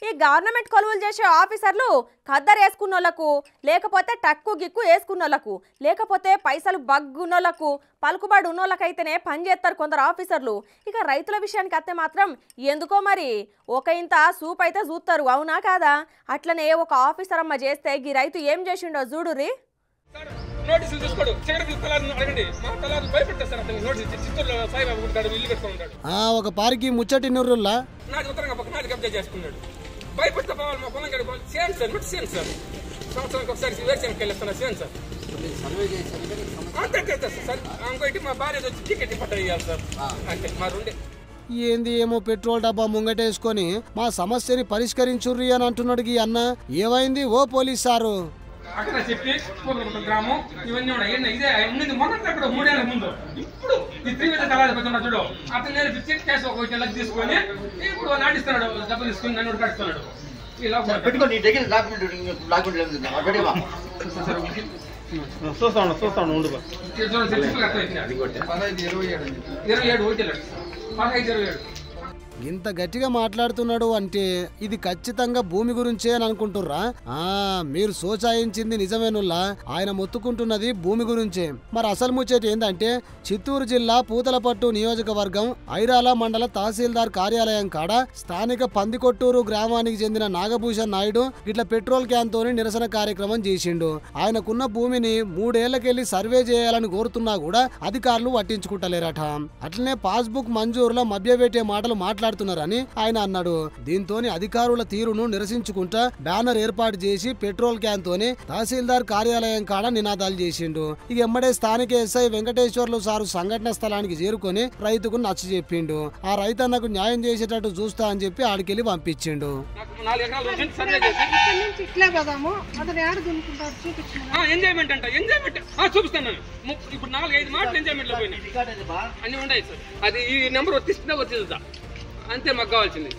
ఈ గవర్నమెంట్ కొలువులు చేసే ఆఫీసర్లు ఖద్దరు వేసుకున్నోళ్లకు, లేకపోతే టక్కు గిక్కు వేసుకున్నోళ్లకు, లేకపోతే పైసలు బగ్గున్నోళ్లకు, పలుకుబడి ఉన్నోళ్ళకైతేనే పనిచేస్తారు కొందరు ఆఫీసర్లు. ఇక రైతుల విషయానికి వస్తే మాత్రం ఎందుకో మరి ఒక ఇంత సూప్ అయితే చూస్తారు, అవునా కాదా? అట్లనే ఒక ఆఫీసర్ అమ్మ చేస్తే ఈ రైతు ఏం చేసిండో చూడుర్రి. నోటీసులు తీసుకోడు, చివరికి తలారిని అడగండి, మా తలారి భయపెడతారు. అతను నోటీసు చిత్తూరులో సాయిబాబు ఉంటాడు, ఇల్లు కట్టుకున్నాడు. ఒక పారికి ముచ్చటి నుర్రుల్లా నాకు ఉత్తరంగా పక్క నాలుగు కబ్జా చేసుకున్నాడు. భయపెడతా పోవాలి, మా పొలం గడి చేయండి సార్, నోటి చేయండి సార్. సంవత్సరానికి ఒకసారి వేరుశనగకి వెళ్ళిస్తాను, చేయండి సార్. అంతే సార్. ఇంకోటి మా భార్య వచ్చి టికెట్ పట్ట ఇవ్వాలి సార్. అంటే మా రెండే ఏంది ఏమో పెట్రోల్ డబ్బా ముంగటేసుకొని మా సమస్యని పరిష్కరించుర్రి అని అంటున్నాడు ఈ అన్న. ఏమైంది ఓ పోలీస్ సారు? అక్కడ చెప్పి గ్రామం ఇవన్నీ ఉన్నాయి. ఇదే ఉన్నది మొన్న అక్కడ 3 ఏళ్ల ముందు. ఇప్పుడు ఈ త్రివేద తలారి పెట్టున్నా చూడు, అతను నేర్పించి కేసు ఒక 1 లక్ష తీసుకొని ఇప్పుడు నాటిస్తున్నాడు, డబ్బులు తీసుకుని నన్ను కడుతున్నాడు. చూస్తాను 27 ఇంత గట్టిగా మాట్లాడుతున్నాడు అంటే ఇది ఖచ్చితంగా భూమి గురించే అని అనుకుంటుర్రా? మీరు సోచాయించింది నిజమేనుల్లా, ఆయన మొత్తుకుంటున్నది భూమి గురించే. మరి అసలు ముచ్చట ఏందంటే చిత్తూరు జిల్లా పూతలపట్టు నియోజకవర్గం ఐరాల మండల తహసీల్దార్ కార్యాలయం కాడ స్థానిక పందికొట్టూరు గ్రామానికి చెందిన నాగభూషణ్ నాయుడు ఇట్లా పెట్రోల్ క్యాన్ తోని నిరసన కార్యక్రమం చేసిండు. ఆయనకున్న భూమిని 3 ఏళ్లకెళ్లి సర్వే చేయాలని కోరుతున్నా కూడా అధికారులు పట్టించుకుంటలేరట. అట్లనే పాస్బుక్ మంజూరులో మభ్యపెట్టే మాటలు మాట్లాడుతున్నారని ఆయన అన్నాడు. దీంతో అధికారుల తీరును నిరసించుకుంటా బ్యానర్ ఏర్పాటు చేసి పెట్రోల్ క్యాన్ తోని తహసీల్దార్ కార్యాలయం కాడ నినాదాలు చేసిండు. ఇక ఎమ్మడే స్థానిక ఎస్ఐ వెంకటేశ్వర్లు సారు సంఘటన స్థలానికి చేరుకొని రైతుకు నచ్చ చెప్పిండు. ఆ రైతన్నకు న్యాయం చేసేటట్టు చూస్తా అని చెప్పి ఆడికెళ్ళి పంపించిండు. చూపిస్తాను ఇప్పుడు 4-5 మాటలు ఎంజాయ్మెంట్ లో పోయినాయి, అన్ని ఉన్నాయి సార్. అది ఈ నెంబర్ వచ్చిందా అంతే మాకు కావాల్సింది.